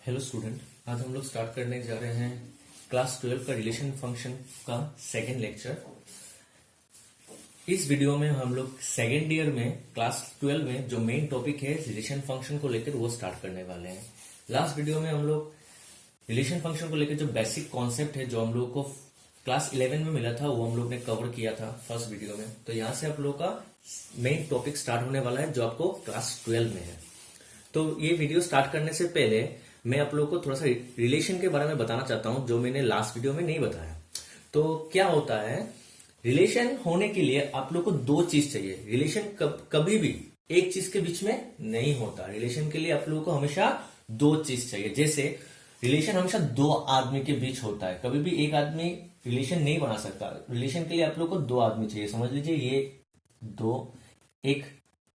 Hello student, आज हम लोग स्टार्ट करने जा रहे हैं क्लास 12 का रिलेशन फंक्शन का सेकेंड लेक्चर। इस वीडियो में हम लोग सेकेंड ईयर में क्लास 12 में जो मेन टॉपिक है रिलेशन फंक्शन को लेकर वो स्टार्ट करने वाले हैं। लास्ट वीडियो में हम लोग रिलेशन फंक्शन को लेकर जो बेसिक कॉन्सेप्ट है जो हम लोग को क्लास 11 में मिला था वो हम लोग ने कवर किया था फर्स्ट वीडियो में। तो यहाँ से आप लोग का मेन टॉपिक स्टार्ट होने वाला है जो आपको क्लास 12 में है। तो ये वीडियो स्टार्ट करने से पहले मैं आप लोगों को थोड़ा सा रिलेशन के बारे में बताना चाहता हूं जो मैंने लास्ट वीडियो में नहीं बताया। तो क्या होता है, रिलेशन होने के लिए आप लोग को दो चीज चाहिए। रिलेशन कभी भी एक चीज के बीच में नहीं होता। रिलेशन के लिए आप लोगों को हमेशा दो चीज चाहिए। जैसे रिलेशन हमेशा दो आदमी के बीच होता है, कभी भी एक आदमी रिलेशन नहीं बना सकता। रिलेशन के लिए आप लोग को दो आदमी चाहिए। समझ लीजिए ये दो, एक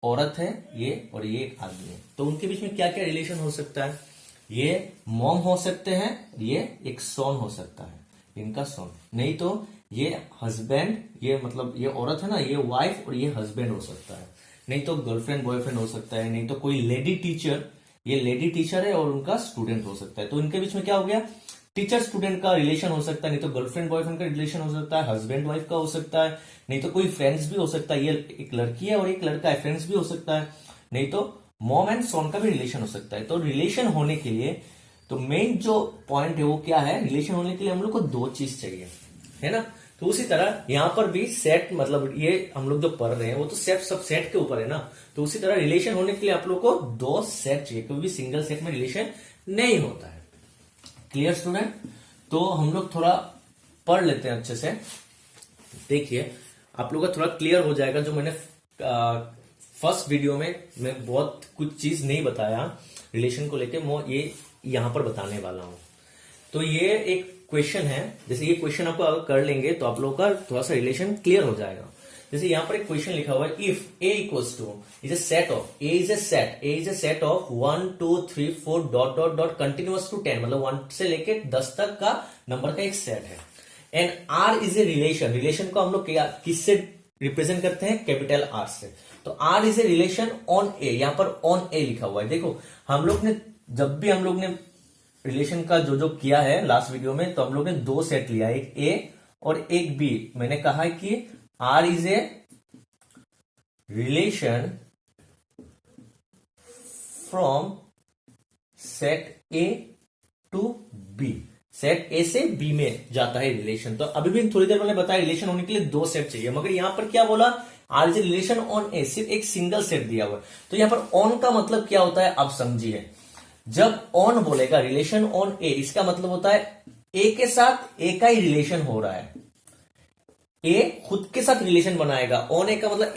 औरत है ये और ये एक आदमी है। तो उनके बीच में क्या क्या रिलेशन हो सकता है? ये मॉम हो सकते हैं, ये एक सॉन हो सकता है, इनका सॉन। नहीं तो ये हस्बैंड, ये मतलब ये औरत है ना, ये वाइफ और ये हस्बैंड हो सकता है। नहीं तो गर्लफ्रेंड बॉयफ्रेंड हो सकता है। नहीं तो कोई लेडी टीचर, ये लेडी टीचर है और उनका स्टूडेंट हो सकता है। तो इनके बीच में क्या हो गया, टीचर स्टूडेंट का रिलेशन हो सकता है। नहीं तो गर्लफ्रेंड बॉयफ्रेंड का रिलेशन हो सकता है, हस्बैंड वाइफ का हो सकता है। नहीं तो कोई फ्रेंड्स भी हो सकता है, ये एक लड़की है और एक लड़का है, फ्रेंड्स भी हो सकता है। नहीं तो मॉम एंड सॉन का भी रिलेशन हो सकता है। तो रिलेशन होने के लिए तो मेन जो पॉइंट है वो क्या है, रिलेशन होने के लिए हम लोग को दो चीज चाहिए, है ना। तो उसी तरह यहां पर भी सेट, मतलब ये हम लोग जो पढ़ रहे हैं वो तो सेट सब सेट के ऊपर है ना। तो उसी तरह रिलेशन होने के लिए आप लोग को दो सेट चाहिए, क्योंकि भी सिंगल सेट में रिलेशन नहीं होता है। Clear student? तो हम लोग थोड़ा पढ़ लेते हैं अच्छे से। देखिए आप लोग का थोड़ा क्लियर हो जाएगा। जो मैंने फर्स्ट वीडियो में मैं बहुत कुछ चीज नहीं बताया रिलेशन को लेके, मैं ये यहां पर बताने वाला हूं। तो ये एक क्वेश्चन है, जैसे ये क्वेश्चन आपको अगर कर लेंगे तो आप लोग का थोड़ा सा रिलेशन क्लियर हो जाएगा। जैसे यहां पर एक क्वेश्चन लिखा हुआ है, if A equals to is a set of A is a set of 1 2 3 4 dot dot dot continuous to 10, मतलब 1 से लेके 10 तक का नंबर का एक सेट है। And R is a relation, relation को हम लोग किससे रिप्रेजेंट करते हैं? कैपिटल आर से। तो R is a relation on A, यहां पर ऑन ए लिखा हुआ है। देखो हम लोग ने जब भी हम लोग ने रिलेशन का जो किया है लास्ट वीडियो में, तो हम लोग ने दो सेट लिया, एक ए और एक बी। मैंने कहा है कि R is a relation from set A to B, set A से बी में जाता है रिलेशन। तो अभी भी थोड़ी देर मैंने बताया रिलेशन होने के लिए दो सेट चाहिए, मगर यहां पर क्या बोला, R is a relation on A, सिर्फ एक सिंगल सेट दिया हुआ है। तो यहां पर ऑन का मतलब क्या होता है आप समझिए। जब ऑन बोलेगा रिलेशन ऑन ए, इसका मतलब होता है ए के साथ ए का ही रिलेशन हो रहा है, ए खुद के साथ रिलेशन बनाएगा। ऑन ए का मतलब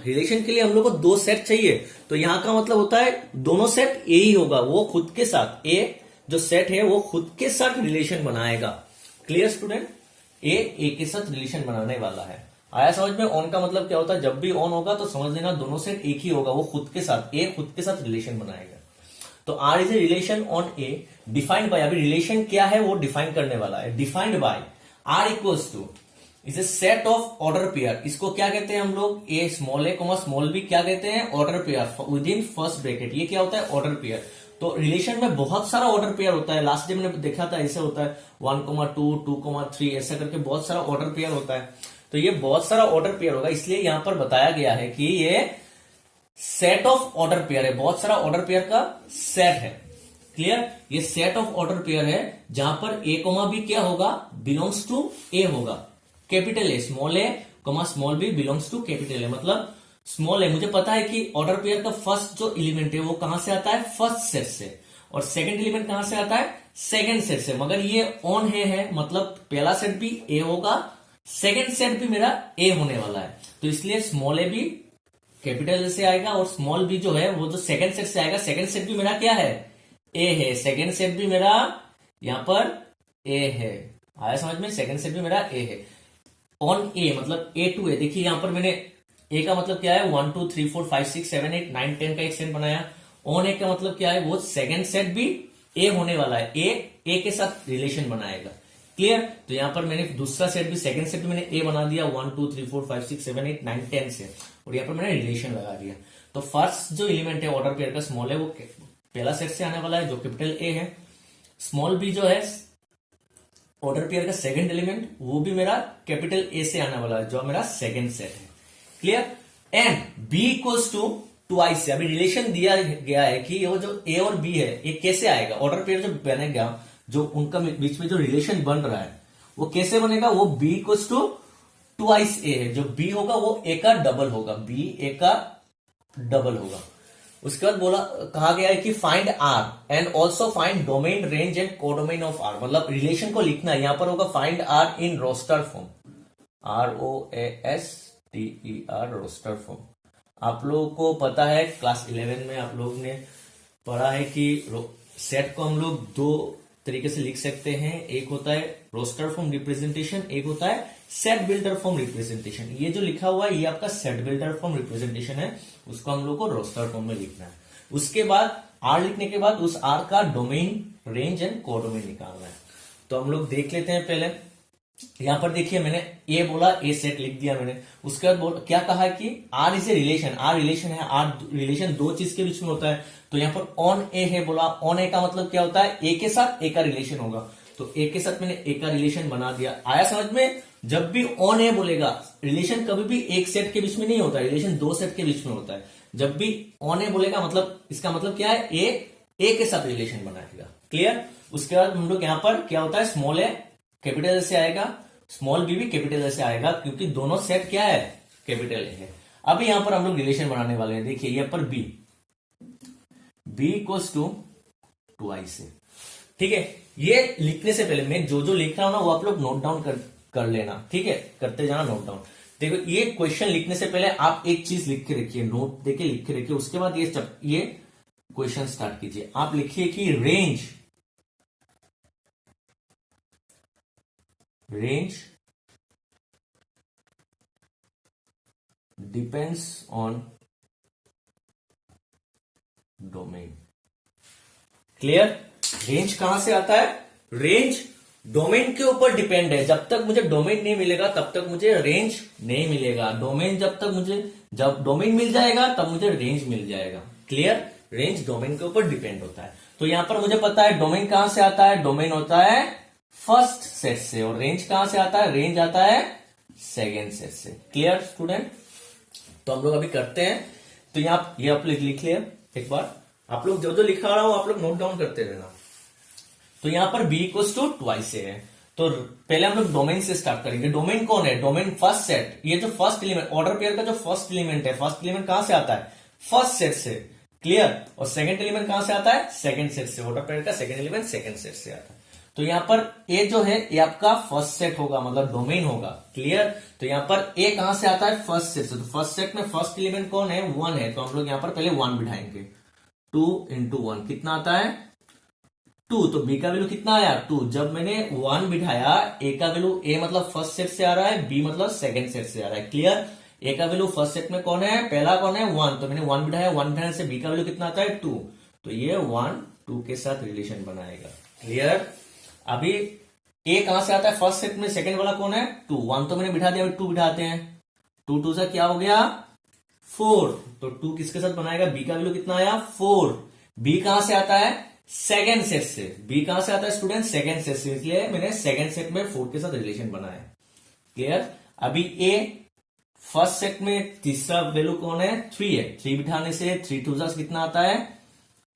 रिलेशन के लिए हम लोग को दो सेट चाहिए, तो यहां का मतलब होता है दोनों सेट ए ही होगा, वो खुद के साथ, ए जो सेट है वो खुद के साथ रिलेशन बनाएगा। Clear student? ए के साथ रिलेशन बनाने वाला है। आया समझ में? ऑन का मतलब क्या होता है, जब भी ऑन होगा तो समझ लेना दोनों सेट एक ही होगा, वो खुद के साथ, ए खुद के साथ रिलेशन बनाएगा। तो R is a relation on A defined by, अभी रिलेशन क्या है वो डिफाइन करने वाला है। Defined by R equals to is a set of order pair. इसको क्या कहते हैं हम लोग, ए स्मॉल स्मॉल बी क्या कहते हैं, order pair with in first bracket. ये क्या होता है, ऑर्डर पेयर। तो रिलेशन में बहुत सारा ऑर्डर पेयर होता है। लास्ट डे मैंने देखा था ऐसे होता है 1,2 2,3 ऐसा करके बहुत सारा ऑर्डर पेयर होता है। तो ये बहुत सारा ऑर्डर पेयर होगा, इसलिए यहां पर बताया गया है कि ये सेट ऑफ ऑर्डर पेयर है, बहुत सारा ऑर्डर पेयर का सेट है। क्लियर? ये सेट ऑफ ऑर्डर पेयर है जहां पर ए कोमा बी क्या होगा, बिलोंग्स टू ए होगा, capital A comma small B belongs to capital A. मतलब स्मॉल ए, मुझे पता है कि ऑर्डर पेयर का फर्स्ट जो एलिमेंट है वो कहां से आता है, फर्स्ट सेट से, और सेकंड एलिमेंट कहां से आता है, सेकंड सेट से। मगर ये ऑन है मतलब पहला सेट भी ए होगा, सेकंड सेट भी मेरा ए होने वाला है। तो इसलिए स्मॉल ए भी कैपिटल से आएगा और स्मॉल बी जो है वो जो सेकंड सेट से आएगा, सेकंड सेट भी मेरा क्या है, ए है। सेकंड सेट भी मेरा यहां पर ए है। आया समझ में? सेकंड सेट भी मेरा ए है। ऑन ए मतलब ए टू ए, देखिए यहां पर मैंने ए का मतलब क्या है, 1 2 3 4 5 6 7 8 9 10 का एक सेट बनाया। ऑन ए का मतलब क्या है, वो सेकंड सेट भी ए होने वाला है, ए के साथ रिलेशन बनाएगा। क्लियर? तो यहां पर मैंने दूसरा सेट भी, सेकंड सेट भी मैंने ए बना दिया 1 2 3 4 5 6 7 8 9 10 से, और यहां पर मैंने रिलेशन लगा दिया। तो फर्स्ट जो एलिमेंट है ऑर्डर पेयर का स्मॉल है वो पहला सेट से आने वाला है जो कैपिटल ए है, स्मॉल बी जो है ऑर्डर पेयर का सेकंड एलिमेंट, वो भी मेरा कैपिटल ए से आने वाला है, जो मेरा सेकंड सेट है। Clear. And B equals to twice से, अभी रिलेशन दिया गया है कि वो जो ए और बी है ये कैसे आएगा, ऑर्डर पेयर जो बनेगा, जो उनका बीच में जो रिलेशन बन रहा है वो कैसे बनेगा, वो बी इक्वल्स टू ट्वाइस ए है। जो बी होगा वो ए का डबल होगा, बी ए का डबल होगा। उसके बाद बोला, कहा गया है कि find R and also find domain, range and codomain of R, मतलब रिलेशन को लिखना है। यहां पर होगा find R in roster form, ROASTER roster form. आप लोगों को पता है क्लास 11 में आप लोग ने पढ़ा है कि सेट को हम लोग दो तरीके से लिख सकते हैं, एक होता है रोस्टर फॉर्म रिप्रेजेंटेशन, एक होता है सेट बिल्डर फॉर्म रिप्रेजेंटेशन। ये जो लिखा हुआ है ये आपका सेट बिल्डर फॉर्म रिप्रेजेंटेशन है, उसको हम लोग को रोस्टर फॉर्म में लिखना है। उसके बाद आर लिखने के बाद उस आर का डोमेन, रेंज एंड कोडोमेन निकालना है। तो हम लोग देख लेते हैं। पहले यहां पर देखिए, मैंने ए बोला, ए सेट लिख दिया मैंने। उसके बाद क्या कहा कि R is a relation, R relation है, आर रिलेशन दो चीज के बीच में होता है। तो यहां पर ऑन ए है बोला, ऑन ए का मतलब क्या होता है, ए के साथ ए का रिलेशन होगा। तो ए के साथ मैंने ए का रिलेशन बना दिया। आया समझ में। जब भी ऑन ए बोलेगा, रिलेशन कभी भी एक सेट के बीच में नहीं होता है, रिलेशन दो सेट के बीच में होता है। जब भी ऑन ए बोलेगा मतलब इसका मतलब क्या है, ए के साथ रिलेशन बनाएगा। क्लियर। उसके बाद हम लोग यहां पर क्या होता है, स्मॉल ए कैपिटल से आएगा, स्मॉल बी भी कैपिटल से आएगा, क्योंकि दोनों सेट क्या है, कैपिटल ए है। अब यहां पर हम लोग रिलेशन बनाने वाले हैं। देखिए यहां पर बी इक्वल्स टू ट्वाइस है। ठीक है। ये लिखने से पहले मैं जो जो लिख रहा हूं ना वो आप लोग नोट डाउन कर लेना। ठीक है, करते जाना नोट डाउन। देखो ये क्वेश्चन लिखने से पहले आप एक चीज लिख के रखिए, नोट देके लिख के रखिए। उसके बाद ये क्वेश्चन स्टार्ट कीजिए। आप लिखिए कि range depends on domain. Clear. Range कहां से आता है, रेंज डोमेन के ऊपर डिपेंड है। जब तक मुझे डोमेन नहीं मिलेगा तब तक मुझे रेंज नहीं मिलेगा। जब डोमेन मिल जाएगा तब मुझे रेंज मिल जाएगा। क्लियर। रेंज डोमेन के ऊपर डिपेंड होता है। तो यहां पर मुझे पता है डोमेन कहां से आता है, डोमेन होता है फर्स्ट सेट से, और रेंज कहां से आता है, रेंज आता है सेकेंड सेट से। Clear student. तो हम लोग अभी करते हैं। तो ये आप लिख लिया एक बार। आप लोग जो लिखा रहा हो आप लोग नोट डाउन करते रहना। तो यहां पर बी इक्वल्स टू ट्वाइस है। तो पहले हम लोग डोमेन से स्टार्ट करेंगे। डोमेन कौन है, डोमेन फर्स्ट सेट। ये जो फर्स्ट एलिमेंट, ऑर्डर पेयर का जो फर्स्ट एलिमेंट है, फर्स्ट एलिमेंट कहां से आता है, फर्स्ट सेट से। क्लियर। और सेकंड एलिमेंट कहां से आता है, सेकंड सेट से। ऑर्डर पेयर का सेकंड एलिमेंट सेकंड सेट से आता है। तो यहां पर ए जो है ये आपका फर्स्ट सेट होगा, मतलब डोमेन होगा। क्लियर। तो यहां पर ए कहां से आता है, फर्स्ट सेट से। तो फर्स्ट सेट में फर्स्ट एलिमेंट कौन है, 1 है। तो हम लोग यहां पर पहले 1 बिठाएंगे। 2 इंटू 1 कितना आता है, 2। तो बी का वैल्यू कितना आया, 2। जब मैंने 1 बिठाया, ए का वैल्यू, ए मतलब फर्स्ट सेट से आ रहा है, बी मतलब सेकंड सेट से आ रहा है। क्लियर। ए का वैल्यू फर्स्ट सेट में कौन है, पहला कौन है, 1। तो मैंने 1 बिठाया, 1 बिठाने से बी का वैल्यू कितना आता है, 2। तो ये 1 2 के साथ रिलेशन बनाएगा। क्लियर। अभी ए कहां से आता है, फर्स्ट सेट में सेकंड वाला कौन है, 2। 1 तो मैंने बिठा दिया, 2 बिठाते हैं। 2 2 से क्या हो गया, 4। तो 2 किसके साथ बनाएगा, बी का वैल्यू कितना आया, 4। बी कहां से आता है, सेकेंड सेट से। बी कहां से आता है स्टूडेंट, सेकेंड सेट से, इसलिए मैंने सेकेंड सेट में 4 के साथ रिलेशन बनाया। क्लियर। अभी ए फर्स्ट सेट में तीसरा वैल्यू कौन है, 3 है। 3 बिठाने से 3 2 जा कितना आता है,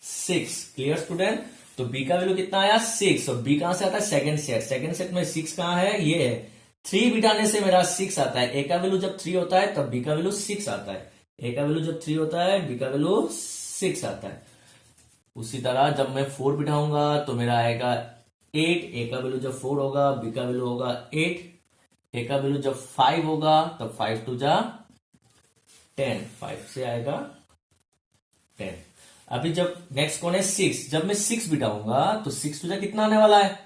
6। Clear student. तो बी का वैल्यू कितना आया, 6। और बी कहां से आता है, सेकंड सेट। सेकंड सेट में 6 कहां है, ये है। 3 बिठाने से मेरा 6 आता है। ए का वैल्यू जब 3 होता है तब बी का वैल्यू 6 आता है। ए का वैल्यू जब 3 होता है, बी का वैल्यू 6 आता है। उसी तरह जब मैं 4 बिठाऊंगा तो मेरा आएगा 8। ए का वैल्यू जब 4 होगा, बी का वैल्यू होगा 8। ए का वैल्यू जब 5 होगा तब 5 2 जा 10, 5 से आएगा 10। अभी जब नेक्स्ट कौन है, 6। जब मैं 6 बिठाऊंगा तो 6 2 जा कितना आने वाला है,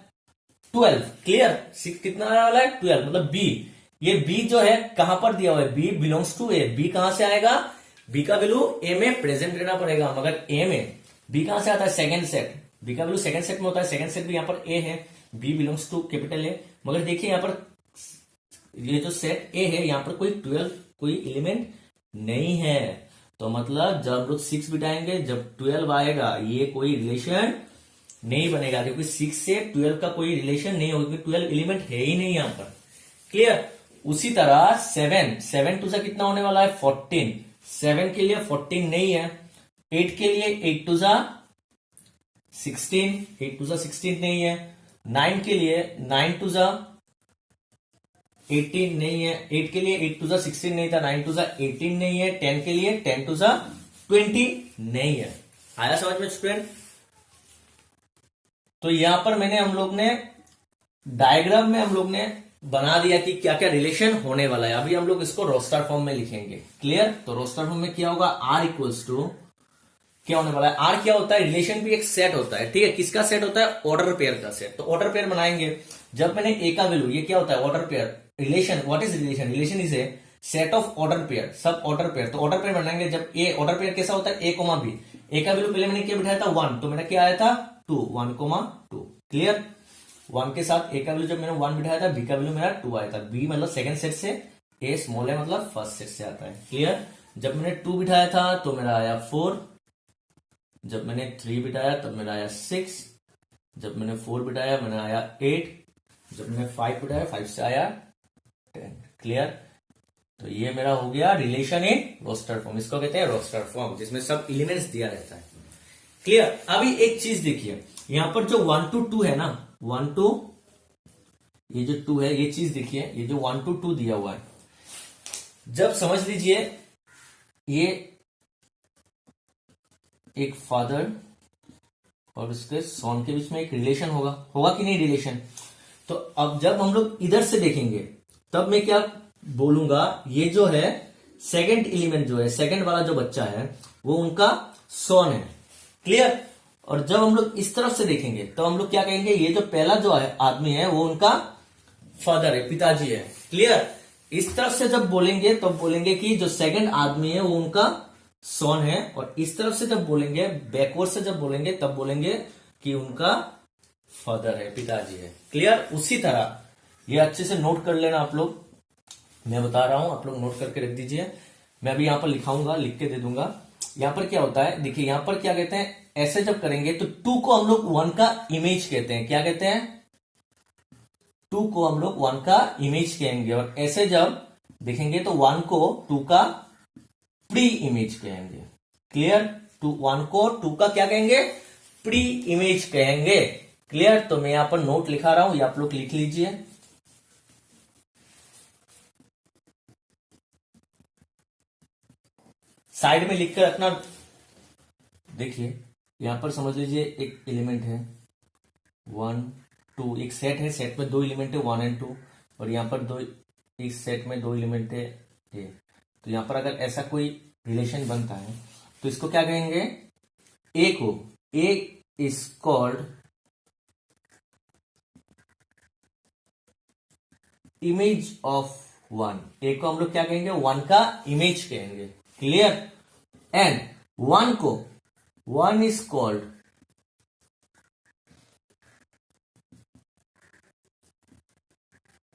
12। क्लियर। 6 कितना आने वाला है, 12। मतलब बी, ये बी जो है कहां पर दिया हुआ है, B belongs to A. B कहां से आएगा, बी का वैल्यू ए में प्रेजेंट रहना पड़ेगा। मगर ए में बी कहां से आता है, सेकंड सेट। बी का वैल्यू सेकंड सेट में होता है, सेकंड सेट भी यहां पर ए है। B belongs to capital A. मगर देखिए यहां पर ये जो सेट ए है यहां पर कोई 12 कोई एलिमेंट नहीं है। तो मतलब जब हम लोग 6 बिठाएंगे, जब 12 आएगा, ये कोई रिलेशन नहीं बनेगा, क्योंकि 6 से 12 का कोई रिलेशन नहीं होगा, क्योंकि 12 एलिमेंट है ही नहीं यहां पर। क्लियर। उसी तरह 7 टू सा कितना होने वाला है 14, 7 के लिए 14 नहीं है। 8 के लिए 8 टू सा 16, 8 टू सा 16 नहीं है। 9 के लिए 9 टू सा 18 नहीं है। 8 के लिए 8 टू सा 16 नहीं था, 9 टू सा 18 नहीं है। 10 के लिए 10 टू सा 20 नहीं है। आया समझ में स्टूडेंट? तो यहां पर हम लोग ने डायग्राम में हम लोग ने बना दिया कि क्या क्या रिलेशन होने वाला है। अभी हम लोग इसको रोस्टर फॉर्म में लिखेंगे। क्लियर। तो रोस्टर फॉर्म में क्या होगा, आर इक्वल्स टू क्या होने वाला है, आर क्या होता है, रिलेशन भी एक सेट होता है। ठीक है, किसका सेट होता है, ऑर्डर पेयर का सेट। तो ऑर्डर पेयर बनाएंगे। जब मैंने ए का वैल्यू, ये क्या होता है order pair, relation. What is relation, relation is a set of order pair, सब ऑर्डर पेयर। तो ऑर्डर पेयर बनाएंगे जब ए, ऑर्डर पेयर कैसा होता है, ए कोमा बी। ए का वैल्यू पहले मैंने क्या बिठाया था 1, तो मेरा क्या आया था 2, 1 कोमा 2। क्लियर। 1 के साथ ए का वैल्यू जब मैंने 1 बिठाया था, बी का वैल्यू मेरा 2 आया था। बी मतलब सेकंड सेट से, ए स्मॉल है मतलब फर्स्ट सेट से आता है। क्लियर। जब मैंने 2 बिठाया था तो मेरा आया 4, जब मैंने 3 बिठाया तब मेरा आया 6, जब मैंने 4 बिठाया मैंने आया 8, जब मैंने 5 बिठाया 5 से आया 10। क्लियर। तो ये मेरा हो गया रिलेशन इन रोस्टर फॉर्म। इसको कहते हैं रोस्टर फॉर्म, जिसमें सब एलिमेंट्स दिया रहता है। क्लियर। अभी एक चीज देखिए, यहां पर जो 1 to 2 है ना, 1 to ये जो 2 है, ये चीज देखिए, ये जो 1 to 2 दिया हुआ है, जब समझ लीजिए ये एक फादर और उसके सॉन के बीच में एक रिलेशन होगा कि नहीं रिलेशन। तो अब जब हम लोग इधर से देखेंगे तब मैं क्या बोलूंगा, ये जो है सेकंड एलिमेंट जो है, सेकंड वाला जो बच्चा है वो उनका सॉन है। क्लियर। और जब हम लोग इस तरफ से देखेंगे तो हम लोग क्या कहेंगे, ये जो पहला जो है आदमी है वो उनका फादर है, पिताजी है। क्लियर। इस तरफ से जब बोलेंगे तो बोलेंगे कि जो सेकंड आदमी है वो उनका सॉन है, और इस तरफ से जब बोलेंगे, बैकवर्ड से जब बोलेंगे तब बोलेंगे कि उनका फादर है, पिताजी है। क्लियर। उसी तरह ये अच्छे से नोट कर लेना आप लोग, मैं बता रहा हूं, आप लोग नोट करके रख दीजिए। मैं अभी यहां पर लिखाऊंगा, लिख के दे दूंगा। यहां पर क्या होता है, देखिए यहां पर क्या कहते हैं, ऐसे जब करेंगे तो 2 को हम लोग 1 का इमेज कहते हैं। क्या कहते हैं, 2 को हम लोग 1 का इमेज कहेंगे, और ऐसे जब देखेंगे तो 1 को 2 का प्री इमेज कहेंगे। क्लियर। 1 को 2 का क्या कहेंगे, प्री इमेज कहेंगे। क्लियर। तो मैं यहां पर नोट लिखा रहा हूं, ये आप लोग लिख लीजिए। साइड में लिख कर रखना। देखिए यहां पर समझ लीजिए एक एलिमेंट है 1 2, एक सेट है, सेट में 2 एलिमेंट है 1 और 2, और यहां पर दो, इस सेट में 2 एलिमेंट है ए। तो यहां पर अगर ऐसा कोई रिलेशन बनता है तो इसको क्या कहेंगे, ए को, ए इज कॉल्ड इमेज ऑफ 1। ए को हम लोग क्या कहेंगे, 1 का इमेज कहेंगे। क्लियर। एंड 1 को 1 इज कॉल्ड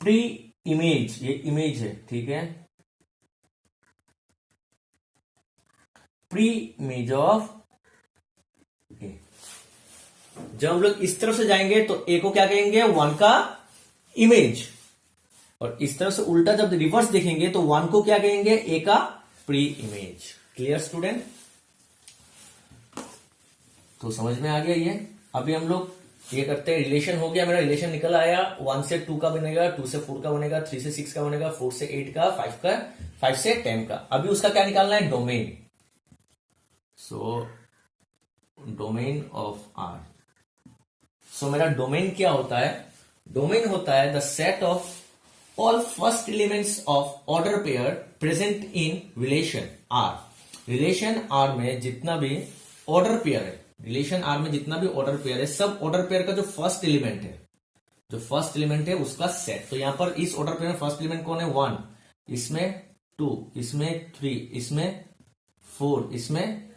प्री इमेज, ये इमेज है, ठीक है, प्री इमेज ऑफ ए। जब हम लोग इस तरफ से जाएंगे तो ए को क्या कहेंगे, 1 का इमेज, और इस तरफ से उल्टा जब रिवर्स देखेंगे तो 1 को क्या कहेंगे, ए का प्री इमेज। Clear student. तो समझ में आ गया ये। अभी हम लोग ये करते हैं, रिलेशन हो गया, मेरा रिलेशन निकल आया, 1 से 2 का बनेगा, 2 से 4 का बनेगा, 3 से 6 का बनेगा, 4 से 8 का, 5 का, 5 से 10 का। अभी उसका क्या निकालना है, domain. So domain of R. So मेरा डोमेन क्या होता है, डोमेन होता है the set of all first elements of order pair present in relation R. Relation R में जितना भी ऑर्डर पेयर है, रिलेशन आर में जितना भी ऑर्डर पेयर है, सब ऑर्डर पेयर का जो फर्स्ट एलिमेंट है, जो फर्स्ट एलिमेंट है उसका सेट। तो यहां पर इस ऑर्डर पेयर में फर्स्ट एलिमेंट कौन है, 1, इसमें 2, इसमें 3, इसमें 4, इसमें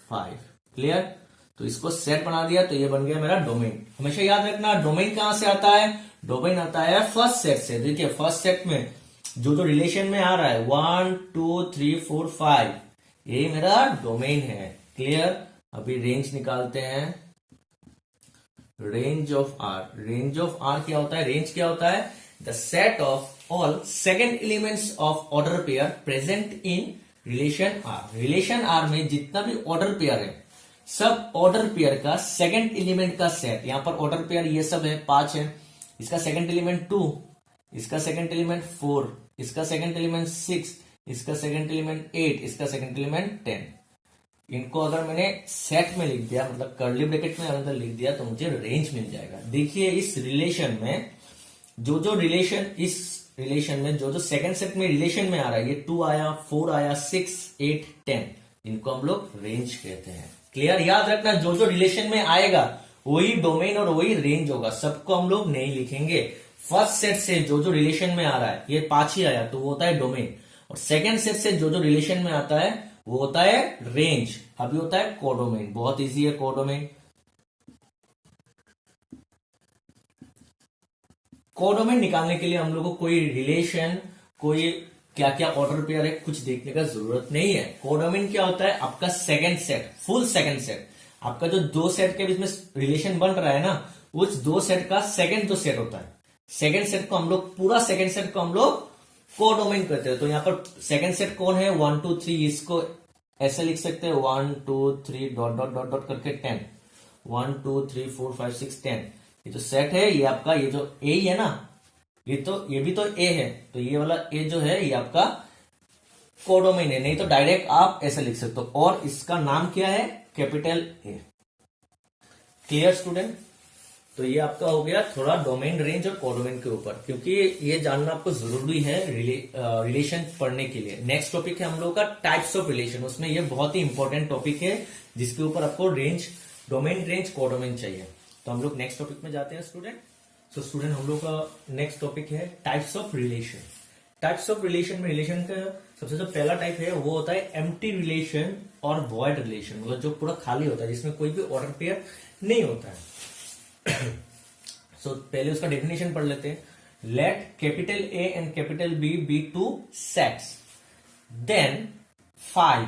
5। क्लियर। तो इसको सेट बना दिया, तो ये बन गया मेरा डोमेन। हमेशा याद रखना डोमेन कहां से आता है, डोमेन आता है फर्स्ट सेट से। देखिए फर्स्ट सेट में जो रिलेशन में आ रहा है 1 2 3 4 5, ये मेरा डोमेन है। क्लियर। अभी रेंज निकालते हैं, range of R. Range of R क्या होता है? रेंज क्या होता है? The set of all second elements of order pair present in relation R. Relation R में जितना भी ऑर्डर पेयर है, सब ऑर्डर पेयर का सेकंड एलिमेंट का सेट। यहां पर ऑर्डर पेयर ये सब है, 5 है। इसका सेकंड एलिमेंट 2, इसका सेकंड एलिमेंट 4, इसका सेकंड एलिमेंट 6, इसका सेकंड एलिमेंट 8, इसका सेकंड एलिमेंट 10। इनको अगर मैंने सेट में लिख दिया, मतलब कर्ली ब्रैकेट में अंदर लिख दिया, तो मुझे रेंज मिल जाएगा। देखिए इस रिलेशन में जो रिलेशन, इस रिलेशन में जो सेकंड सेट में रिलेशन में आ रहा है, ये 2 आया, 4 आया, 6, 8, 10, इनको हम लोग रेंज कहते हैं। क्लियर? याद रखना, जो रिलेशन में आएगा वही डोमेन और वही रेंज होगा, सबको हम लोग नहीं लिखेंगे। फर्स्ट सेट से जो रिलेशन में आ रहा है, ये 5 ही आया तो वो होता है डोमेन, और सेकंड सेट से जो रिलेशन में आता है वो होता है रेंज, अभी होता है कोडोमेन। बहुत इजी है कोडोमेन। कोडोमेन निकालने के लिए हम लोग को कोई रिलेशन, कोई क्या क्या ऑर्डर पेयर है, कुछ देखने का जरूरत नहीं है। कोडोमेन क्या होता है? आपका second set, full second set. आपका जो 2 सेट के बीच में रिलेशन बन रहा है ना, उस 2 सेट का सेकंड जो सेट होता है, सेकंड सेट को हम लोग, पूरा सेकंड सेट को हम लोग कोडोमेन कहते हैं। तो यहां पर सेकंड सेट कौन है? 1 2 3, इसको ऐसे लिख सकते हैं 1 2 3 डॉट डॉट डॉट डॉट करके 10, 1 2 3 4 5 6 10। ये जो सेट है ये आपका, ये जो ए है ना, ये भी तो ए है, तो ये वाला ए जो है ये आपका कोडोमेन है। नहीं तो डायरेक्ट आप ऐसे लिख सकते हो, और इसका नाम क्या है? Capital A. Clear student? तो ये आपका हो गया थोड़ा डोमेन, रेंज और कोडोमेन के ऊपर, क्योंकि ये जानना आपको जरूरी है रिलेशन पढ़ने के लिए। नेक्स्ट टॉपिक है हम लोग का टाइप्स ऑफ रिलेशन। उसमें ये बहुत ही इंपॉर्टेंट टॉपिक है, जिसके ऊपर आपको रेंज, डोमेन, रेंज, कोडोमेन चाहिए। तो हम लोग नेक्स्ट टॉपिक में जाते हैं स्टूडेंट। सो स्टूडेंट, हम लोग का नेक्स्ट टॉपिक है types of relation. Types of relation में रिलेशन का सबसे जो पहला टाइप है वो होता है एम्प्टी रिलेशन और वॉइड रिलेशन, मतलब जो पूरा खाली होता है, जिसमें कोई भी ऑर्डर पेयर नहीं होता है। पहले उसका डेफिनेशन पढ़ लेते हैं। Let capital A and capital B two sets, then phi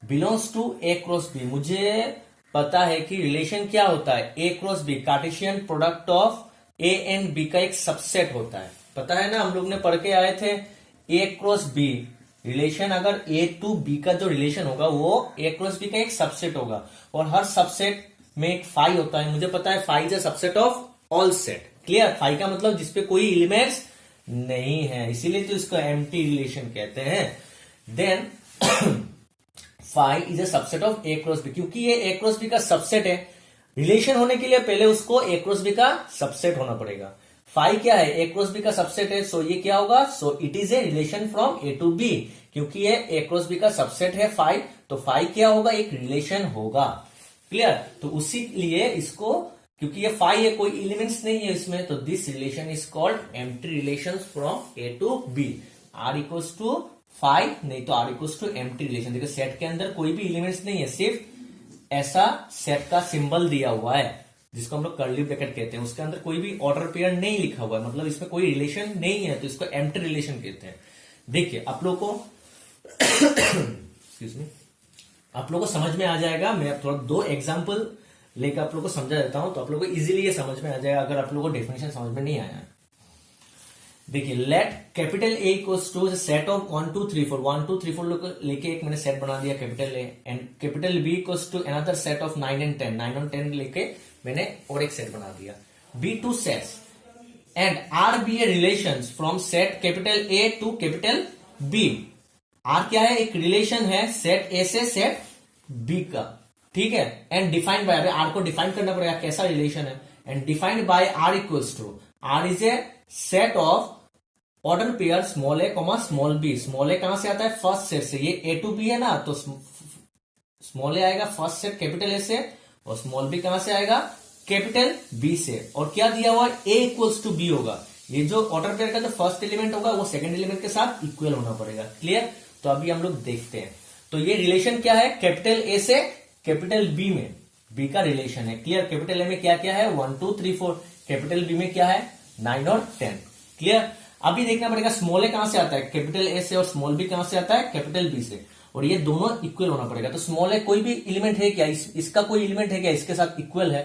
belongs to A cross B. मुझे पता है कि रिलेशन क्या होता है? A cross B, Cartesian product of A and B का एक सबसेट होता है। पता है ना, हम लोग ने पढ़ के आए थे ए क्रॉस बी रिलेशन। अगर ए टू बी का जो रिलेशन होगा वो ए क्रॉस बी का एक सबसेट होगा, और हर सबसेट में एक फाई होता है। मुझे पता है phi is a subset of all set. Clear? Phi का मतलब जिसपे कोई एलिमेंट्स नहीं है, इसीलिए तो इसको एम्प्टी रिलेशन कहते हैं। Then phi is a subset of A cross B, क्योंकि ये ए क्रॉस बी का सबसेट है। रिलेशन होने के लिए पहले उसको ए क्रॉस बी का सबसेट होना पड़ेगा। फाई क्या है? ए क्रॉस बी का सबसेट है, सो ये क्या होगा? So it is a relation from A to B. क्योंकि ये ए क्रॉस बी का सबसेट है फाई, तो फाई क्या होगा? एक रिलेशन होगा। क्लियर? तो उसी लिए इसको, क्योंकि ये फाई है, कोई एलिमेंट्स नहीं है इसमें, तो this relation is called empty relation from A to B. R equals to phi, नहीं तो R equals to empty relation. देखो सेट के अंदर कोई भी एलिमेंट्स नहीं है, सिर्फ ऐसा सेट का सिंबल दिया हुआ है, जिसको हम लोग कर्ली ब्रैकेट कहते हैं। उसके अंदर कोई भी ऑर्डर पेयर नहीं लिखा हुआ है, मतलब इसमें कोई रिलेशन नहीं है, तो इसको एम्प्टी रिलेशन कहते हैं। देखिए आप लोग को एक्सक्यूज मी, आप लोग को समझ में आ जाएगा। मैं थोड़ा 2 एग्जाम्पल लेकर आप लोग को समझा देता हूं, तो आप लोग को इजीली ये समझ में आ जाएगा, अगर आप लोग को डेफिनेशन समझ में नहीं आया। देखिए, let capital A equals to set of 1 2 3 4, 1 2 3 4 लेके एक मैंने सेट बना दिया capital A, and capital B equals to another set of 9 and 10, 9 और 10 लेके मैंने और एक सेट बना दिया। Be two sets and R be a relation from set capital A to capital B. R क्या है? एक रिलेशन है सेट ए से सेट बी का, ठीक है। एंड डिफाइंड बाय, आर को डिफाइन करना पड़ेगा कैसा रिलेशन है, and defined by R equals to, R is a set of order pair small a comma small b. Small a कहां से आता है? फर्स्ट सेट से। ये ए टू बी है ना, तो स्मॉल ए आएगा फर्स्ट सेट कैपिटल ए से, और स्मॉल बी कहां से आएगा? कैपिटल बी से। और क्या दिया हुआ? ए इक्वल्स टू बी होगा। ये जो ऑर्डर पेयर का जो फर्स्ट एलिमेंट होगा वो सेकंड एलिमेंट के साथ इक्वल होना पड़ेगा। क्लियर? तो अभी हम लोग देखते हैं। तो ये रिलेशन क्या है? कैपिटल ए से कैपिटल बी में बी का रिलेशन है। क्लियर? कैपिटल ए में क्या क्या है? 1 2 3 4, कैपिटल बी में क्या है? 9 और 10। क्लियर? अभी देखना पड़ेगा स्मॉल ए कहां से आता है? कैपिटल ए से, और स्मॉल बी कहां से आता है? कैपिटल बी से, और ये दोनों इक्वल होना पड़ेगा। तो स्मॉल ए कोई भी एलिमेंट है क्या? इसका कोई एलिमेंट है क्या इसके साथ इक्वल है?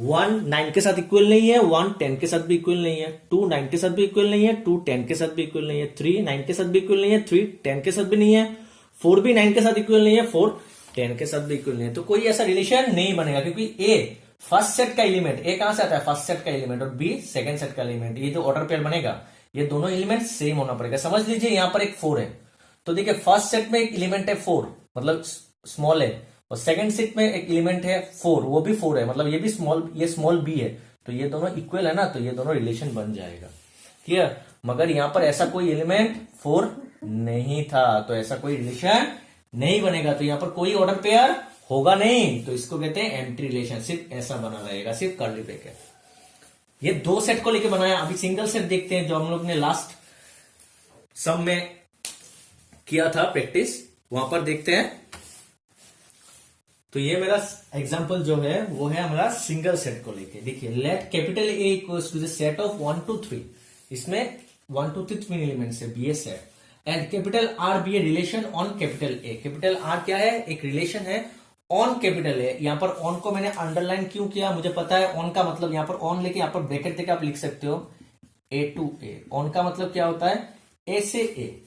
1 9 के साथ इक्वल नहीं है, 1 10 के साथ भी इक्वल नहीं है, 2 9 के साथ भी इक्वल नहीं है, 2 10 के साथ भी इक्वल नहीं है, 3 9 के साथ भी इक्वल नहीं है, 3 10 के साथ भी नहीं है, 4 भी 9 के साथ इक्वल नहीं है, 4 10 के साथ भी इक्वल नहीं है। तो कोई ऐसा रिलेशन नहीं बनेगा, क्योंकि ए फर्स्ट सेट का एलिमेंट, ए कहां से आता है, फर्स्ट सेट का एलिमेंट, और बी सेकंड सेट का एलिमेंट। ये जो ऑर्डर पेयर बनेगा, ये दोनों एलिमेंट सेम होना पड़ेगा। समझ लीजिए यहां पर एक 4 है, तो देखिए फर्स्ट सेट में एक एलिमेंट है 4, मतलब स्मॉल है, और सेकंड सेट में एक एलिमेंट है 4, वो भी 4 है, मतलब ये भी स्मॉल, ये स्मॉल बी है, तो ये दोनों इक्वल है ना, तो ये दोनों रिलेशन बन जाएगा। क्लियर। मगर यहां पर ऐसा कोई एलिमेंट 4 नहीं था, तो ऐसा कोई रिलेशन नहीं बनेगा, तो यहां पर कोई ऑर्डर पेयर होगा नहीं, तो इसको कहते हैं एम्प्टी रिलेशन। सिर्फ ऐसा बना रहेगा, सिर्फ कर्ली ब्रैकेट। ये दो सेट को लेके बनाया। अभी सिंगल सेट देखते हैं, जो हम लोग ने लास्ट सम में किया था प्रैक्टिस, वहां पर देखते हैं। तो ये मेरा एग्जांपल जो है वो है हमारा सिंगल सेट को लेके। देखिए, let capital A equals to the set of 1 2 3। इसमें 1 2 3 एलिमेंट्स है, be a set, and capital R be a relation on capital A. Capital R क्या है, एक रिलेशन है ऑन कैपिटल ए। यहां पर ऑन को मैंने अंडरलाइन क्यों किया, मुझे पता है ऑन का मतलब, यहां पर ऑन लेके यहां पर ब्रैकेट देके आप लिख सकते हो ए टू ए। ऑन का मतलब क्या होता है, ए से ए,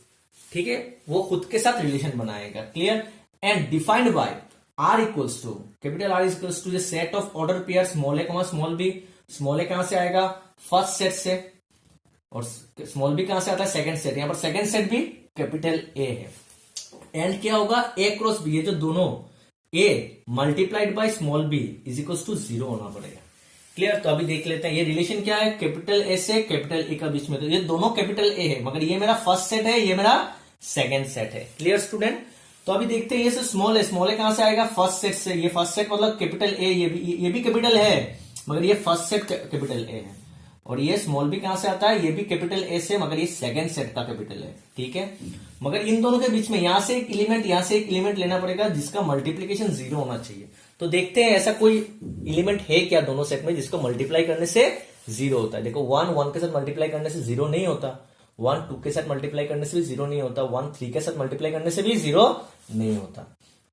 ठीक है, वो खुद के साथ रिलेशन बनाएगा। Clear. And defined by R equals to, capital R equals to the set of order pair small a comma small b. Small a कहां से आएगा, फर्स्ट सेट से, और स्मॉल बी कहां से आता है, सेकंड सेट। यहां पर सेकंड सेट भी कैपिटल ए है। एंड क्या होगा, ए क्रॉस बी, ये जो दोनों a multiplied by small b is equals to 0 होना पड़ेगा। क्लियर। तो अभी देख लेते हैं ये रिलेशन क्या है, कैपिटल ए से कैपिटल ए का बीच में। तो ये दोनों कैपिटल ए है, मगर ये मेरा फर्स्ट सेट है, ये मेरा सेकंड सेट है। Clear student. तो अभी देखते हैं, ये से स्मॉल है, स्मॉल ए कहां से आएगा, फर्स्ट सेट से। ये फर्स्ट सेट मतलब कैपिटल ए, ये भी कैपिटल है, मगर ये फर्स्ट सेट कैपिटल ए है। और ये स्मॉल बी कहां से आता है, ये भी कैपिटल ए से, मगर ये सेकंड सेट का कैपिटल है। ठीक है। मगर इन दोनों के बीच में यहां से एक एलिमेंट, यहां से एक एलिमेंट लेना पड़ेगा जिसका मल्टीप्लीकेशन 0 होना चाहिए। तो देखते हैं ऐसा कोई एलिमेंट है क्या दोनों सेट में जिसको मल्टीप्लाई करने से 0 होता है। देखो 1 1 के साथ मल्टीप्लाई करने से 0 नहीं होता, 1 2 के साथ मल्टीप्लाई करने से भी 0 नहीं होता, 1 3 के साथ मल्टीप्लाई करने से भी 0 नहीं होता,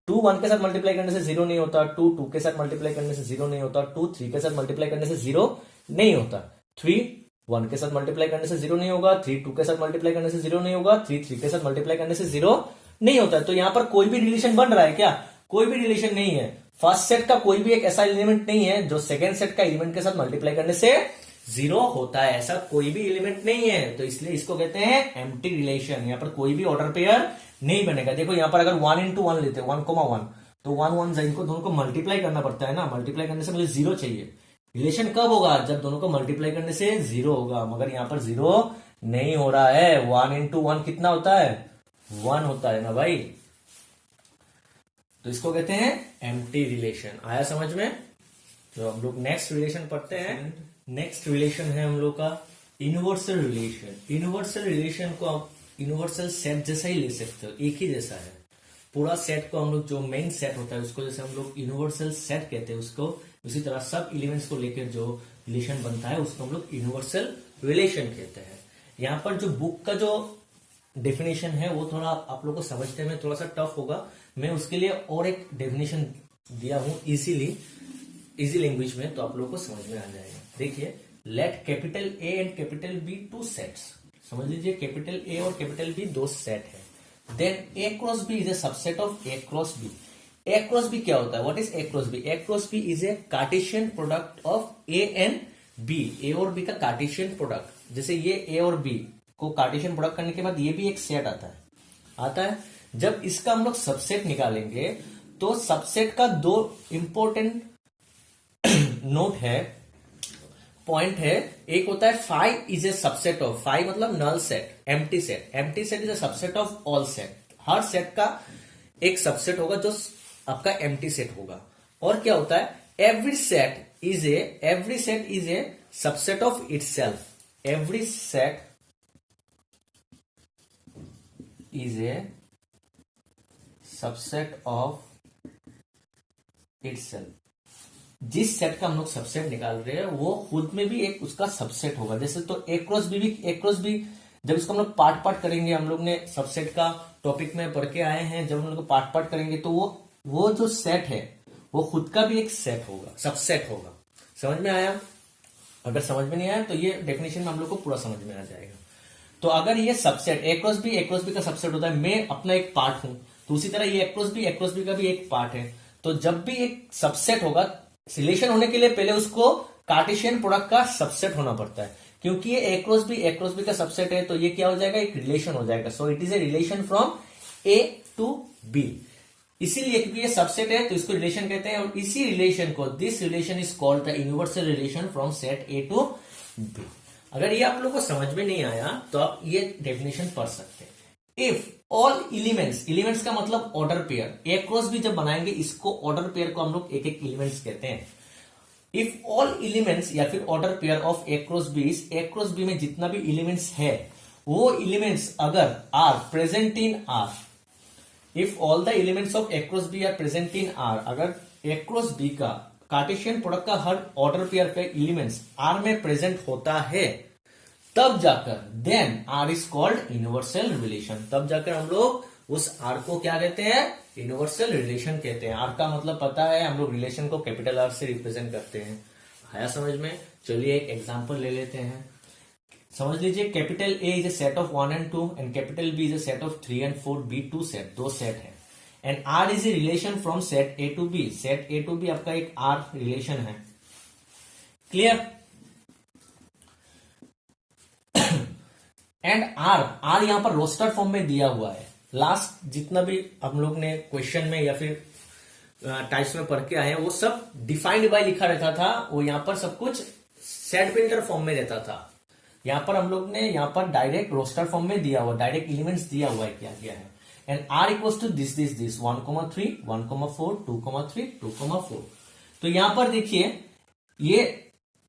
2 1 के साथ मल्टीप्लाई करने से 0 नहीं होता, 2 2 के साथ मल्टीप्लाई करने से 0 नहीं होता, 2 3 के साथ मल्टीप्लाई करने से 0 नहीं होता, 3 1 के साथ मल्टीप्लाई करने से 0 नहीं होगा, 3 2 के साथ मल्टीप्लाई करने से 0 नहीं होगा, 3 3 के साथ मल्टीप्लाई करने से 0 नहीं होता है। तो यहां पर कोई भी रिलेशन बन रहा है क्या, कोई भी रिलेशन नहीं है। फर्स्ट सेट का कोई भी एक ऐसा एलिमेंट नहीं है जो सेकंड सेट का एलिमेंट के साथ मल्टीप्लाई करने से 0 होता है, ऐसा कोई भी एलिमेंट नहीं है। तो इसलिए इसको कहते हैं एम्प्टी रिलेशन। यहां पर कोई भी ऑर्डर पेयर नहीं बनेगा। देखो यहां पर अगर 1 into 1 लेते हैं, 1, 1, तो 1 1 इनको दोनों को मल्टीप्लाई करना पड़ता है ना, मल्टीप्लाई करने से मुझे 0 चाहिए। रिलेशन कब होगा, जब दोनों को मल्टीप्लाई करने से 0 होगा, मगर यहां पर 0 नहीं हो रहा है। 1 into 1 कितना होता है, 1 होता है ना भाई। तो इसको कहते हैं एम्प्टी रिलेशन। आया समझ में। तो हम लोग नेक्स्ट रिलेशन पढ़ते हैं। नेक्स्ट रिलेशन है हम लोग का यूनिवर्सल रिलेशन। यूनिवर्सल रिलेशन को आप यूनिवर्सल सेट जैसा ही ले सकते हो, एक ही जैसा है। पूरा सेट को हम लोग, जो मेन सेट होता है उसको जैसे हम लोग यूनिवर्सल सेट कहते हैं उसको, उसी तरह सब एलिमेंट्स को लेकर जो रिलेशन बनता है उसको हम लोग यूनिवर्सल रिलेशन कहते हैं। यहाँ पर जो बुक का जो डेफिनेशन है वो थोड़ा आप लोग को समझने में थोड़ा सा टफ होगा। मैं उसके लिए और एक डेफिनेशन दिया हूं इजी लैंग्वेज में, तो आप लोग को समझ में आ जाएगा। देखिए, let capital A and capital B two sets. समझ लीजिए कैपिटल ए और कैपिटल बी दो सेट है। Then A cross B is a subset of A cross B. A cross B क्या होता है, what is A cross B? A cross B is a Cartesian product of A and B. A और B का cartesian product, जैसे ये ए और B को Cartesian product करने के बाद ये भी एक सेट आता है। जब इसका हम लोग सबसेट निकालेंगे तो सबसेट का दो इंपॉर्टेंट नोट है, पॉइंट है। एक होता है phi is a subset of, phi मतलब null set, empty set. Empty set is a subset of all set. हर सेट का एक सबसेट होगा जो आपका एम्प्टी सेट होगा। और क्या होता है, every set is a subset of itself. Every set is a subset of itself. जिस सेट का हम लोग सबसेट निकाल रहे हैं वो खुद में भी एक उसका सबसेट होगा। जैसे तो ए क्रॉस बी जब इसको हम लोग पार्ट करेंगे, हम लोग ने सबसेट का टॉपिक में पढ़ के आए हैं, जब हम लोग पार्ट करेंगे तो वो जो सेट है वो खुद का भी एक सेट होगा, सबसेट होगा। समझ में आया? अगर समझ में नहीं आया तो ये डेफिनेशन में हम लोग को पूरा समझ में आ जाएगा। तो अगर ये सबसेट ए क्रॉस बी का सबसेट होता है, मैं अपना एक पार्ट हूं, तो उसी तरह ये ए क्रॉस बी का भी एक पार्ट है। तो जब भी एक सबसेट होगा, रिलेशन होने के लिए पहले उसको कार्टेशियन प्रोडक्ट का सबसेट होना पड़ता है, क्योंकि ये ए क्रॉस बी का सबसेट है, तो ये क्या हो जाएगा, एक रिलेशन हो जाएगा। So it is a relation from A to B. इसीलिए क्योंकि ये सबसेट है तो इसको रिलेशन कहते हैं, और इसी रिलेशन को, this relation is called the universal relation from set A to B. अगर ये आप लोगों को समझ में नहीं आया तो आप ये डेफिनेशन पढ़ सकते हैं। इफ ऑल एलिमेंट्स का मतलब ऑर्डर पेयर, ए क्रॉस बी जब बनाएंगे इसको ऑर्डर पेयर को हम लोग एक एक एलिमेंट्स कहते हैं। इफ ऑल एलिमेंट्स या फिर order pair of A cross B में जितना भी एलिमेंट्स है, वो एलिमेंट्स अगर are present in R, if all the elements of A cross B are present in R, अगर ए क्रॉस बी का कार्टेशियन प्रोडक्ट का हर ऑर्डर पेयर पे एलिमेंट्स आर में प्रेजेंट होता है, तब जाकर then R is called universal relation. तब जाकर हम लोग उस आर को क्या कहते हैं, यूनिवर्सल रिलेशन कहते हैं। आर का मतलब पता है, हम लोग रिलेशन को कैपिटल आर से रिप्रेजेंट करते हैं। आया समझ में? चलिए एक एग्जांपल ले लेते हैं। समझ लीजिए capital A is a set of 1 and 2 and capital B is a set of 3 and 4, be two set, दो सेट है। And R is a relation from set A to B, set A to B आपका एक R relation है। Clear? And R यहां पर roster form में दिया हुआ है। लास्ट जितना भी हम लोग ने क्वेश्चन में या फिर टाइप्स में पढ़ के आए हैं, वो सब डिफाइंड बाय लिखा रहता था, वो यहां पर सब कुछ सेट बिल्डर फॉर्म में रहता था। यहां पर हम लोग ने यहां पर डायरेक्ट रोस्टर फॉर्म में दिया हुआ, डायरेक्ट एलिमेंट्स दिया हुआ है, क्या गया है। And R equals to this 1,3, 1,4, 2,3, 2,4। तो यहां पर देखिए ये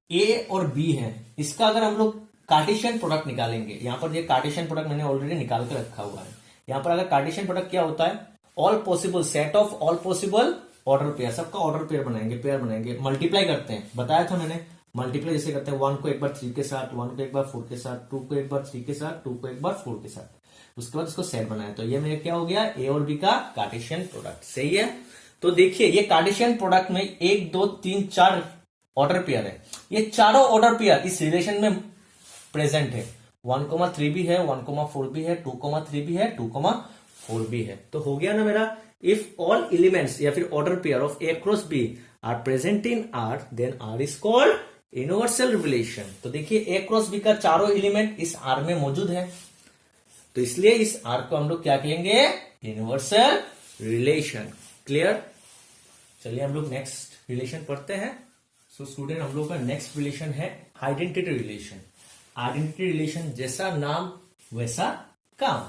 ए और बी है, इसका अगर हम लोग कार्टेशियन प्रोडक्ट निकालेंगे, यहां पर ये कार्टेशियन प्रोडक्ट मैंने ऑलरेडी निकाल के रखा हुआ है। यहां पर अगर कार्टेशियन प्रोडक्ट क्या होता है, all possible set of all possible order pair, सबका ऑर्डर पेयर बनाएंगे, मल्टीप्लाई करते हैं, बताया था मैंने। मल्टीप्लाई जैसे करते हैं, 1 को एक बार 3 के साथ, 1 को एक बार 4 के साथ, 2 को एक बार 3 के साथ, 2 को एक बार 4 के साथ, उसके बाद इसको सेट बनाया। तो ये मेरा क्या हो गया, ए और बी का कार्टेशियन प्रोडक्ट। सही है? तो देखिए ये कार्टेशियन प्रोडक्ट में 1, 2, 3, 4 ऑर्डर पेयर है। ये चारों ऑर्डर पेयर इस रिलेशन में प्रेजेंट है। 1,3 भी है, 1,4 भी है, 2,3 भी है, 2,4 भी है। तो हो गया ना मेरा, इफ ऑल एलिमेंट्स या फिर order pair of A cross B are present in R, then R is called universal relation. तो देखिए ए क्रॉस बी का चारों एलिमेंट इस आर में मौजूद है, तो इसलिए इस आर को हम लोग क्या कहेंगे, यूनिवर्सल रिलेशन। क्लियर? चलिए हम लोग नेक्स्ट रिलेशन पढ़ते हैं। सो स्टूडेंट, हम लोग का नेक्स्ट रिलेशन है आइडेंटिटी रिलेशन। आइडेंटिटी रिलेशन, जैसा नाम वैसा काम,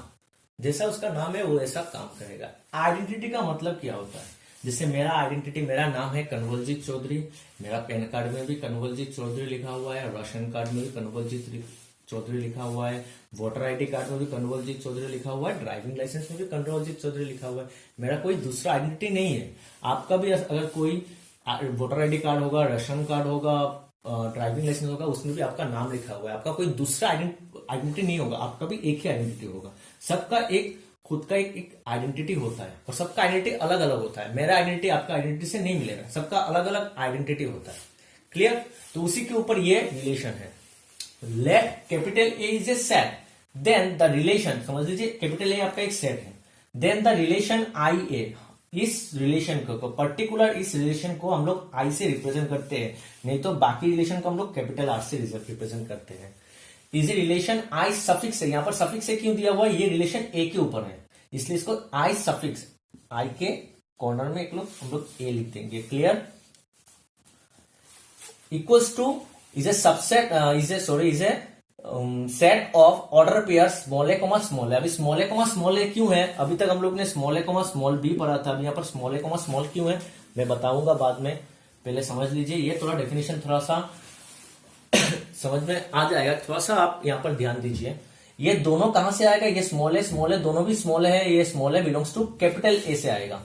जैसा उसका नाम है वो ऐसा काम करेगा। आइडेंटिटी का मतलब क्या होता है, जैसे मेरा आइडेंटिटी, मेरा नाम है कन्वलजीत चौधरी, मेरा पैन कार्ड में भी कन्वलजीत चौधरी लिखा हुआ है, राशन कार्ड में भी कन्वलजीत चौधरी लिखा हुआ है, वोटर आईडी कार्ड में भी कन्वलजीत चौधरी लिखा हुआ है, ड्राइविंग लाइसेंस में भी कन्वलजीत चौधरी लिखा हुआ है। मेरा कोई दूसरा आइडेंटिटी नहीं है। आपका भी अगर कोई वोटर आईडी कार्ड होगा, राशन कार्ड होगा, ड्राइविंग लाइसेंस होगा, उसमें भी आपका नाम लिखा हुआ है, आपका कोई दूसरा आइडेंटिटी नहीं होगा, आपका भी एक ही आइडेंटिटी होगा। सबका एक खुद का एक आइडेंटिटी होता है, और सबका आइडेंटिटी अलग अलग होता है। मेरा आइडेंटिटी आपका आइडेंटिटी से नहीं मिलेगा, सबका अलग अलग आइडेंटिटी होता है। क्लियर? तो उसी के ऊपर ये रिलेशन है। Let capital A is a set, then the relation, समझ लीजिए कैपिटल ए आपका एक सेट है, then the relation I A, इस रिलेशन को पर्टिकुलर, इस रिलेशन को हम लोग आई से रिप्रेजेंट करते हैं, नहीं तो बाकी रिलेशन को हम लोग कैपिटल आर से रिप्रेजेंट करते हैं। Is a relation I suffix है, यहां पर सफिक्स से क्यों दिया हुआ है, ये रिलेशन ए के ऊपर है, इसलिए इसको आई सफिक्स, आई के कॉर्नर में एक लोग हम लोग ए लिख देंगे। Clear? Equals to is a subset, is a set of order pair small a comma small a. अभी small a comma small a क्यों है, अभी तक हम लोग ने small a comma small b पढ़ा था, अभी यहाँ पर स्मॉल ए कॉमा स्मॉल क्यों है मैं बताऊंगा बाद में, पहले समझ लीजिए। ये थोड़ा डेफिनेशन थोड़ा सा समझ में आ जाएगा, थोड़ा सा आप यहाँ पर ध्यान दीजिए। ये दोनों कहां से आएगा, ये स्मॉल ए दोनों भी स्मॉल है, ये small A belongs to capital A से आएगा।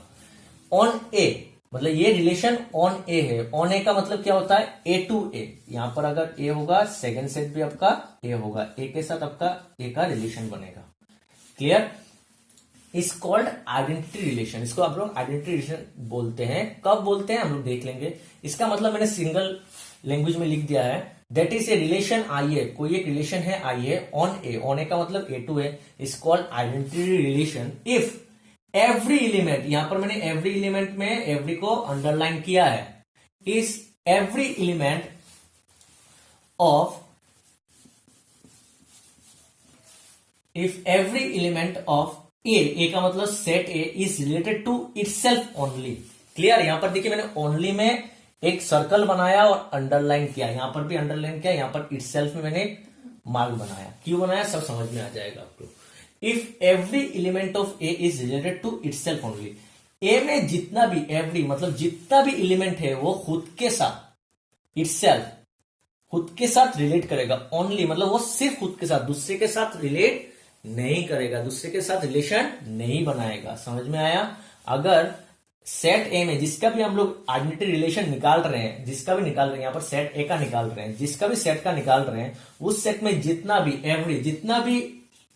ऑन ए मतलब ये रिलेशन ऑन ए है, ऑन ए का मतलब क्या होता है, ए टू ए। यहां पर अगर ए होगा, सेकेंड सेट भी आपका ए होगा, ए के साथ आपका ए का रिलेशन बनेगा। Clear? Is called identity relation, इसको आप लोग आइडेंटिटी रिलेशन बोलते हैं। कब बोलते हैं हम लोग देख लेंगे। इसका मतलब मैंने सिंगल लैंग्वेज में लिख दिया है, that is a relation I A, कोई एक रिलेशन है आई ए ऑन ए का मतलब A to A is called identity relation if every element, यहां पर मैंने एवरी एलिमेंट में एवरी को अंडरलाइन किया है, is every element of, if every element of A का मतलब set A is related to itself only. Clear? यहां पर देखिए मैंने ओनली में एक सर्कल बनाया और अंडरलाइन किया, यहां पर भी अंडरलाइन किया, यहां पर इटसेल्फ में मैंने मार्क बनाया। क्यों बनाया सब समझ में आ जाएगा आपको। If every element of A is related to itself only, A में जितना भी एवरी मतलब जितना भी एलिमेंट है वो खुद के साथ इटसेल्फ खुद के साथ रिलेट करेगा, ओनली मतलब वो सिर्फ खुद के साथ, दूसरे के साथ रिलेट नहीं करेगा, दूसरे के साथ रिलेशन नहीं बनाएगा। समझ में आया? अगर सेट ए में जिसका भी हम लोग आइडेंटिटी रिलेशन निकाल रहे हैं, जिसका भी निकाल रहे हैं, यहां पर सेट ए का निकाल रहे हैं, जिसका भी सेट का निकाल रहे हैं, उस सेट में जितना भी एवरी जितना भी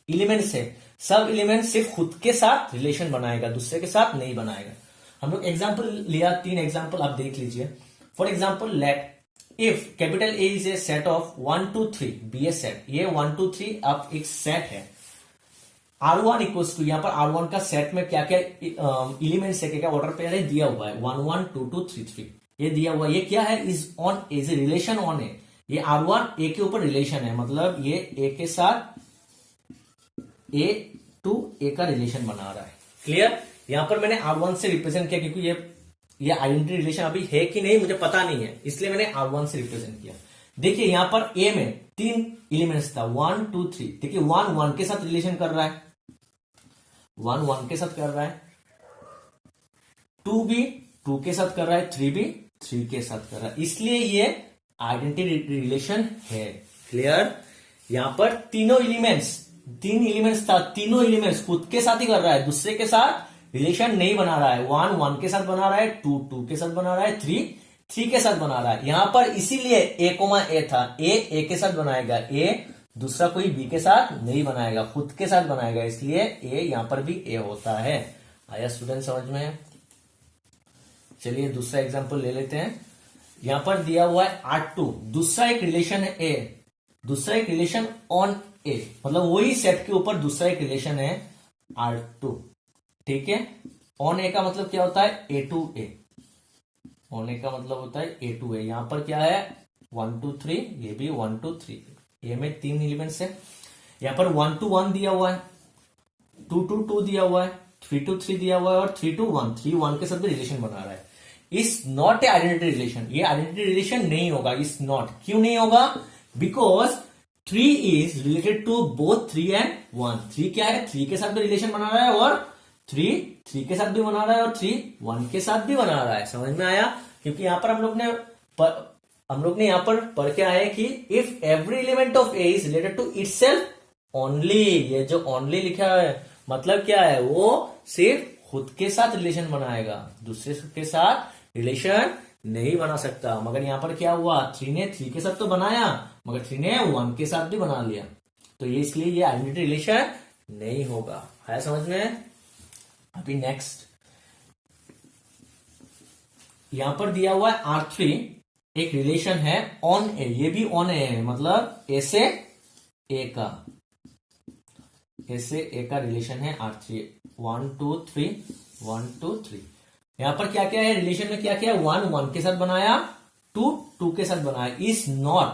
एलिमेंट्स है, सब एलिमेंट सिर्फ खुद के साथ रिलेशन बनाएगा, दूसरे के साथ नहीं बनाएगा। हम लोग एग्जाम्पल लिया, 3 एग्जाम्पल आप देख लीजिए। For example let if capital A is a set of 1 2 3 be a set, ये 1 2 3 आप एक सेट है। R1 इक्वल्स टू, यहां पर R1 का सेट में क्या क्या एलिमेंट्स है, क्या क्या ऑर्डर पे दिया हुआ है, 1 1 2 2 3 3 ये दिया हुआ है। ये क्या है? Is on is a relation on A, ये R1 ए के ऊपर रिलेशन है, मतलब ये ए के साथ ए टू ए का रिलेशन बना रहा है। क्लियर? यहां पर मैंने R1 से रिप्रेजेंट किया क्योंकि ये आइडेंटिटी रिलेशन अभी है कि नहीं मुझे पता नहीं है, इसलिए मैंने R1 से रिप्रेजेंट किया। देखिए यहां पर ए में 3 एलिमेंट्स था, 1 2 3। देखिए 1 1 के साथ रिलेशन कर रहा है, 1 1 के साथ कर रहा है, 2 भी 2 के साथ कर रहा है, 3 भी 3 के साथ कर रहा है, इसलिए ये आइडेंटिटी रिलेशन है। क्लियर? यहां पर तीनों एलिमेंट्स 3 एलिमेंट्स था, तीनों एलिमेंट्स खुद के साथ ही कर रहा है, दूसरे के साथ रिलेशन नहीं बना रहा है। 1 1 के साथ बना रहा है, 2 2 के साथ बना रहा है, 3 3 के साथ बना रहा है। यहां पर इसीलिए ए था, ए के साथ बनाएगा, ए दूसरा कोई बी के साथ नहीं बनाएगा, खुद के साथ बनाएगा, इसलिए ए यहां पर भी ए होता है। आया स्टूडेंट समझ में? चलिए दूसरा एग्जांपल ले लेते हैं। यहां पर दिया हुआ है R2, दूसरा एक रिलेशन है ए, दूसरा एक रिलेशन ऑन ए, मतलब वही सेट के ऊपर दूसरा एक रिलेशन है R2। ठीक है? ऑन ए का मतलब क्या होता है? ए टू ए, ऑन ए का मतलब होता है ए टू ए। यहां पर क्या है? 1 2 3, ये भी 1 2 3, ए में 3 एलिमेंट्स है। यहां पर 1 2 1 दिया हुआ है, 2 2 2 दिया हुआ है, 3 2 3 दिया हुआ है, और 3 2 1 3 1 के साथ भी रिलेशन बना रहा है। Is not a identity relation, ये आइडेंटिटी रिलेशन नहीं होगा। इज नॉट, क्यों नहीं होगा? Because 3 is related to both 3 and 1। 3 क्या है? 3 के साथ भी रिलेशन बना रहा है, और 3 के साथ भी बना रहा है, और 3 1 के साथ भी बना रहा है। समझ में आया? क्योंकि यहां पर हम लोग ने यहां पर पढ़ के आया कि if every element of A is related to itself only, ये जो ओनली लिखा है मतलब क्या है? वो सिर्फ खुद के साथ रिलेशन बनाएगा, दूसरे के साथ रिलेशन नहीं बना सकता। मगर यहां पर क्या हुआ? 3 ने 3 के साथ तो बनाया, मगर 3 ने 1 के साथ भी बना लिया, तो ये इसलिए ये आइडेंटिटी रिलेशन नहीं होगा। है समझ में? अभी नेक्स्ट यहां पर दिया हुआ है R3, एक रिलेशन है ऑन ए, ये भी ऑन ए है, मतलब ए से ए का रिलेशन है R3। 1 2 3 1 2 3। यहां पर क्या क्या है रिलेशन में? क्या क्या है? 1 1 के साथ बनाया, 2 2 के साथ बनाया। इज नॉट,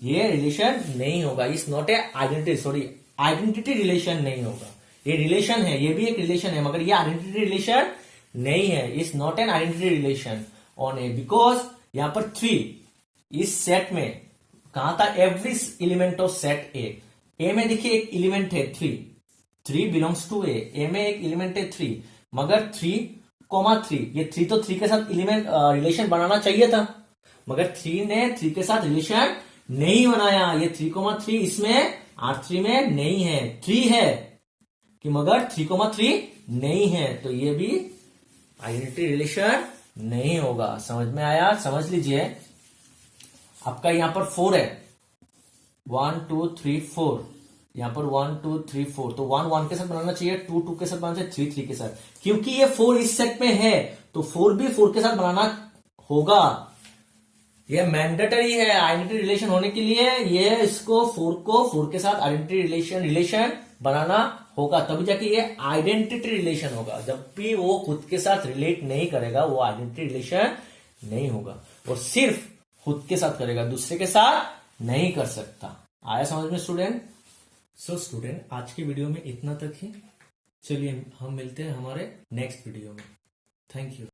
ये रिलेशन नहीं होगा। Is not a identity relation नहीं होगा। ये रिलेशन है, ये भी एक रिलेशन है, मगर ये आइडेंटिटी रिलेशन नहीं है। Is not an identity relation on A, because यहां पर 3 इस सेट में कहा था? एवरी एलिमेंट ऑफ सेट ए में देखिए एक एलिमेंट है 3 बिलोंग्स टू ए में एक एलिमेंट है 3, मगर 3, ये 3 तो 3 के साथ एलिमेंट रिलेशन बनाना चाहिए था, मगर 3 ने 3 के साथ रिलेशन नहीं बनाया। ये 3, इसमें R3 में नहीं है, 3 है कि मगर 3, नहीं है, तो ये भी आइडेंटिटी रिलेशन नहीं होगा। समझ में आया? समझ लीजिए आपका यहां पर 4 है, 1 2 3 4, यहां पर 1 2 3 4, तो 1 1 के साथ बनाना चाहिए, 2 2 के साथ बनाना चाहिए, 3 3 के साथ। क्योंकि ये 4 इस सेट में है, तो 4 भी 4 के साथ बनाना होगा। ये मैंडेटरी है आइडेंटिटी रिलेशन होने के लिए। ये इसको फोर के साथ आइडेंटिटी रिलेशन बनाना होगा, तभी जाके ये आइडेंटिटी रिलेशन होगा। जब भी वो खुद के साथ रिलेट नहीं करेगा वो आइडेंटिटी रिलेशन नहीं होगा। और सिर्फ खुद के साथ करेगा, दूसरे के साथ नहीं कर सकता। आया समझ में स्टूडेंट? सो स्टूडेंट, आज की वीडियो में इतना तक ही। चलिए हम मिलते हैं हमारे नेक्स्ट वीडियो में। Thank you.